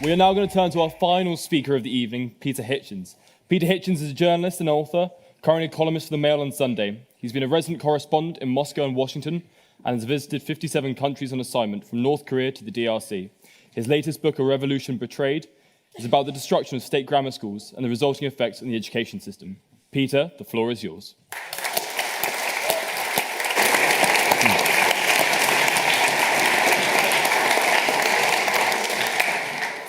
We are now going to turn to our final speaker of the evening, Peter Hitchens. Peter Hitchens is a journalist and author, currently a columnist for the Mail on Sunday. He's been a resident correspondent in Moscow and Washington and has visited 57 countries on assignment, from North Korea to the DRC. His latest book, A Revolution Betrayed, is about the destruction of state grammar schools and the resulting effects on the education system. Peter, the floor is yours.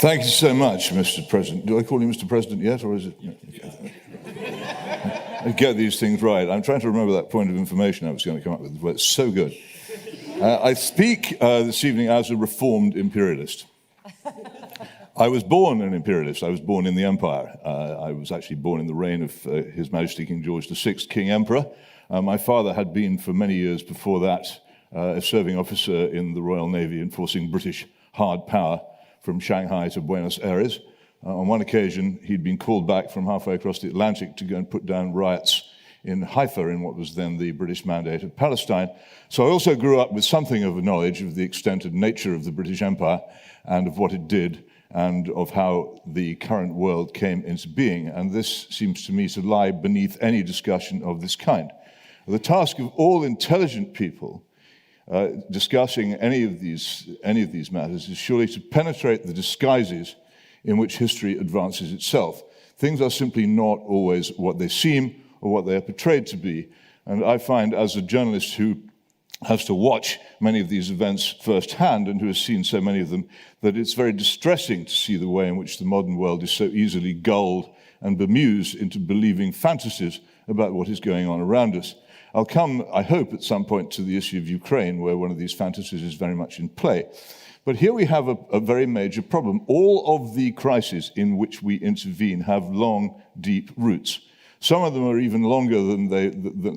Thank you so much, Mr. President. Do I call you Mr. President yet, or is it? I get these things right. I'm trying to remember that point of information I was going to come up with. Well, it's so good. I speak this evening as a reformed imperialist. I was born an imperialist. I was born in the empire. I was actually born in the reign of His Majesty King George VI, King Emperor. My father had been, for many years before that, a serving officer in the Royal Navy enforcing British hard power from Shanghai to Buenos Aires. On one occasion, he'd been called back from halfway across the Atlantic to go and put down riots in Haifa, in what was then the British Mandate of Palestine. So I also grew up with something of a knowledge of the extent and nature of the British Empire and of what it did and of how the current world came into being. And this seems to me to lie beneath any discussion of this kind. The task of all intelligent people discussing any of these matters is surely to penetrate the disguises in which history advances itself. Things are simply not always what they seem or what they are portrayed to be. And I find, as a journalist who has to watch many of these events firsthand and who has seen so many of them, that it's very distressing to see the way in which the modern world is so easily gulled and bemused into believing fantasies about what is going on around us. I'll come, I hope, at some point to the issue of Ukraine, where one of these fantasies is very much in play. But here we have a very major problem. All of the crises in which we intervene have long, deep roots. Some of them are even longer than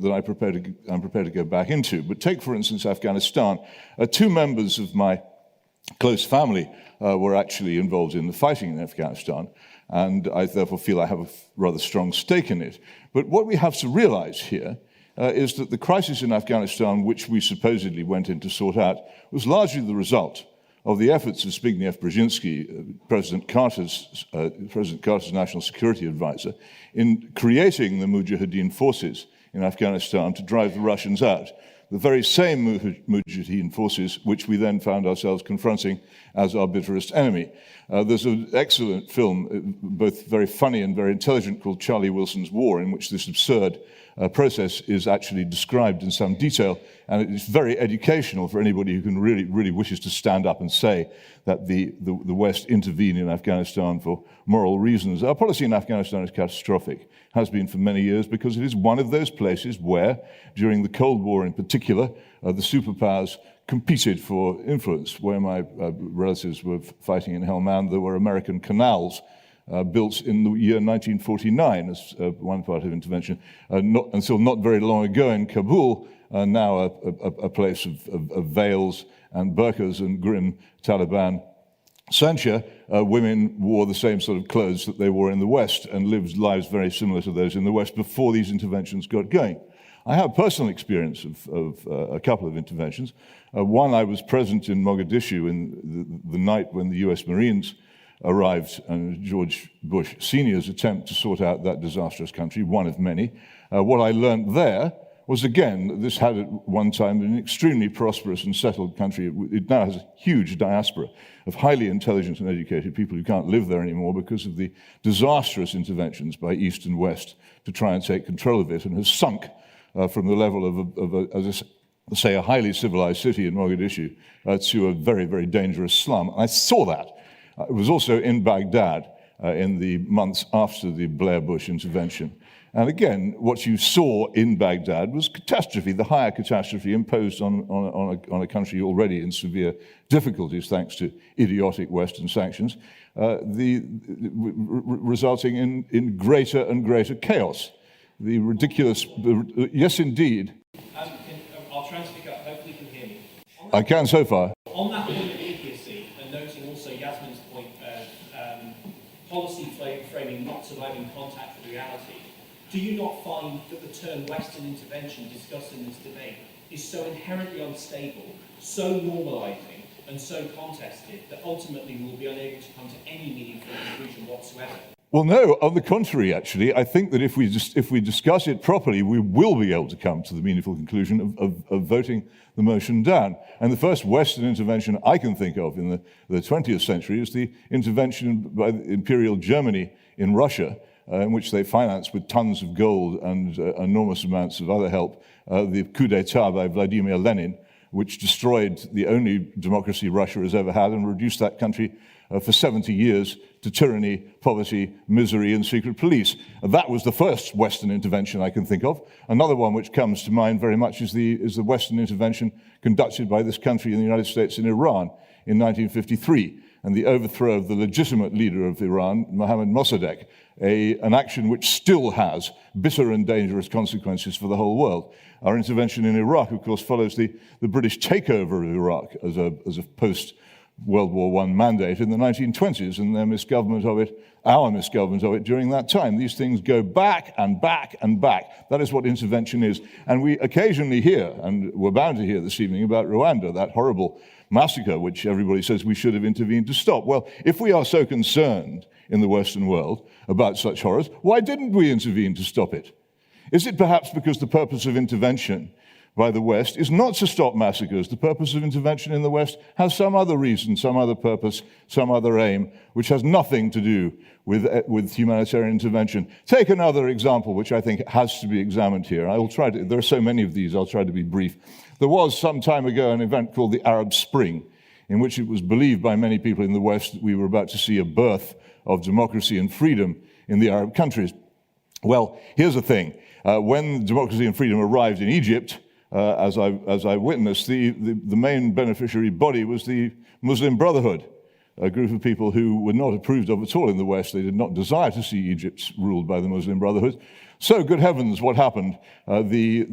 I'm prepared to go back into. But take, for instance, Afghanistan. Two members of my close family were actually involved in the fighting in Afghanistan, and I therefore feel I have a rather strong stake in it. But what we have to realize here is that the crisis in Afghanistan, which we supposedly went in to sort out, was largely the result of the efforts of Zbigniew Brzezinski, President Carter's national security advisor, in creating the Mujahideen forces in Afghanistan to drive the Russians out. The very same Mujahideen forces which we then found ourselves confronting as our bitterest enemy. There's an excellent film, both very funny and very intelligent, called Charlie Wilson's War, in which this absurd process is actually described in some detail, and it is very educational for anybody who can really wishes to stand up and say that the West intervened in Afghanistan for moral reasons. Our policy in Afghanistan is catastrophic, has been for many years, because it is one of those places where, during the Cold War in particular, the superpowers competed for influence. Where my relatives were fighting in Helmand, there were American canals built in the year 1949 as one part of intervention. Until not very long ago in Kabul, now a place of veils and burqas and grim Taliban censure, women wore the same sort of clothes that they wore in the West and lived lives very similar to those in the West before these interventions got going. I have personal experience of a couple of interventions. One, I was present in Mogadishu in the night when the US Marines arrived and George Bush Sr.'s attempt to sort out that disastrous country, one of many. What I learned there was, again, this had at one time been an extremely prosperous and settled country. It now has a huge diaspora of highly intelligent and educated people who can't live there anymore because of the disastrous interventions by East and West to try and take control of it, and has sunk from the level of say, a highly civilized city in Mogadishu to a very, very dangerous slum. I saw that. It was also in Baghdad in the months after the Blair-Bush intervention. And again, what you saw in Baghdad was catastrophe, the higher catastrophe imposed on a country already in severe difficulties thanks to idiotic Western sanctions, resulting in greater and greater chaos. The ridiculous, yes indeed. I'll try and speak up, hopefully you can hear me. I can so far. On that point of idiocy, and noting also Yasmin's point of policy framing not surviving contact with reality, do you not find that the term Western intervention discussed in this debate is so inherently unstable, so normalizing, and so contested that ultimately we'll be unable to come to any meaningful conclusion whatsoever? Well, no, on the contrary, actually. I think that if we discuss it properly, we will be able to come to the meaningful conclusion of voting the motion down. And the first Western intervention I can think of in the 20th century is the intervention by Imperial Germany in Russia, in which they financed with tons of gold and enormous amounts of other help the coup d'etat by Vladimir Lenin, which destroyed the only democracy Russia has ever had and reduced that country for 70 years to tyranny, poverty, misery, and secret police. That was the first Western intervention I can think of. Another one which comes to mind very much is the Western intervention conducted by this country in the United States in Iran in 1953, and the overthrow of the legitimate leader of Iran, Mohammad Mossadegh, an action which still has bitter and dangerous consequences for the whole world. Our intervention in Iraq, of course, follows the British takeover of Iraq as a post-World War I mandate in the 1920s, and their misgovernment of it, our misgovernment of it during that time. These things go back and back and back. That is what intervention is. And we occasionally hear, and we're bound to hear this evening, about Rwanda, that horrible massacre which everybody says we should have intervened to stop. Well, if we are so concerned in the Western world about such horrors, why didn't we intervene to stop it? Is it perhaps because the purpose of intervention by the West is not to stop massacres? The purpose of intervention in the West has some other reason, some other purpose, some other aim, which has nothing to do with humanitarian intervention. Take another example, which I think has to be examined here. There are so many of these, I'll try to be brief. There was some time ago an event called the Arab Spring, in which it was believed by many people in the West that we were about to see a birth of democracy and freedom in the Arab countries. Well, here's the thing. When democracy and freedom arrived in Egypt, as I witnessed, the main beneficiary body was the Muslim Brotherhood, a group of people who were not approved of at all in the West. They did not desire to see Egypt ruled by the Muslim Brotherhood. So, good heavens, what happened? The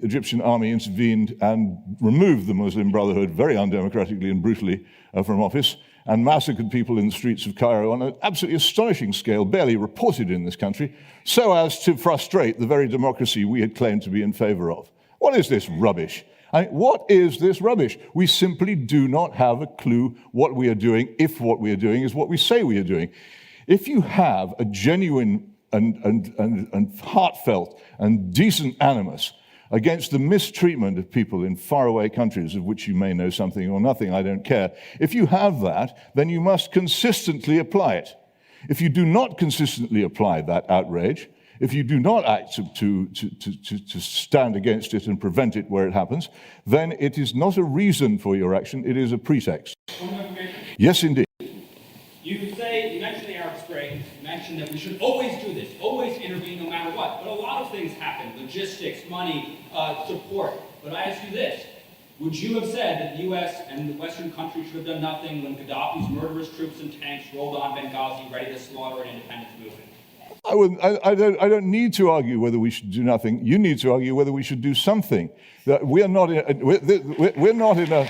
Egyptian army intervened and removed the Muslim Brotherhood very undemocratically and brutally from office, and massacred people in the streets of Cairo on an absolutely astonishing scale, barely reported in this country, so as to frustrate the very democracy we had claimed to be in favor of. What is this rubbish? What is this rubbish? We simply do not have a clue what we are doing, if what we are doing is what we say we are doing. If you have a genuine and heartfelt and decent animus against the mistreatment of people in faraway countries of which you may know something or nothing, I don't care. If you have that, then you must consistently apply it. If you do not consistently apply that outrage, if you do not act to stand against it and prevent it where it happens, then it is not a reason for your action, it is a pretext. Yes, indeed. You mentioned the Arab Spring, you mentioned that we should always do this, always intervene no matter what. But a lot of things happen, logistics, money, support. But I ask you this, would you have said that the U.S. and the Western countries should have done nothing when Gaddafi's murderous troops and tanks rolled on Benghazi ready to slaughter an independence movement? I don't need to argue whether we should do nothing. You need to argue whether we should do something. That we're not in a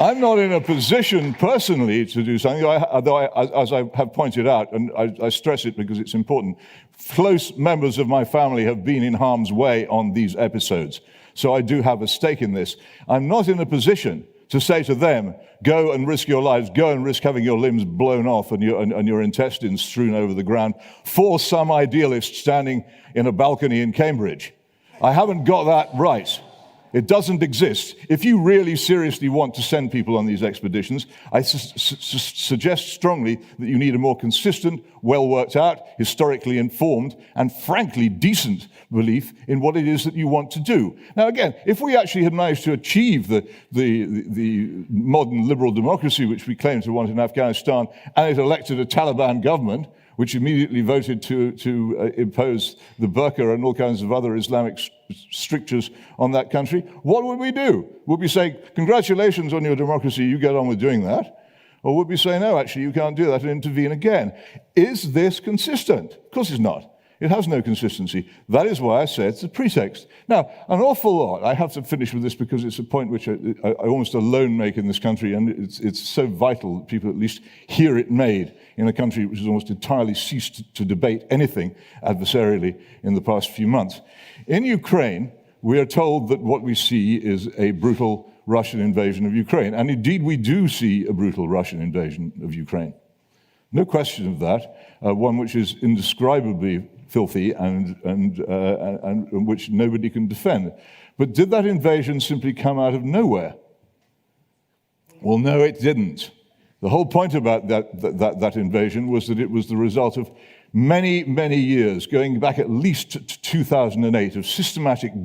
I'm not in a position personally to do something, although as I have pointed out, and I stress it because it's important, close members of my family have been in harm's way on these episodes. So I do have a stake in this. I'm not in a position to say to them, go and risk your lives, go and risk having your limbs blown off and your intestines strewn over the ground for some idealist standing in a balcony in Cambridge. I haven't got that right. It doesn't exist. If you really seriously want to send people on these expeditions, I suggest strongly that you need a more consistent, well-worked out, historically informed, and frankly decent belief in what it is that you want to do. Now again, if we actually had managed to achieve the modern liberal democracy which we claim to want in Afghanistan, and it elected a Taliban government, which immediately voted to impose the burqa and all kinds of other Islamic strictures on that country, what would we do? Would we say, congratulations on your democracy, you get on with doing that? Or would we say, no, actually, you can't do that and intervene again? Is this consistent? Of course it's not. It has no consistency. That is why I say it's a pretext. Now, an awful lot, I have to finish with this because it's a point which I almost alone make in this country, and it's so vital that people at least hear it made in a country which has almost entirely ceased to debate anything adversarially in the past few months. In Ukraine, we are told that what we see is a brutal Russian invasion of Ukraine. And indeed, we do see a brutal Russian invasion of Ukraine. No question of that, one which is indescribably filthy and which nobody can defend. But did that invasion simply come out of nowhere? Well, no, it didn't. The whole point about that invasion was that it was the result of many, many years, going back at least to 2008, of systematic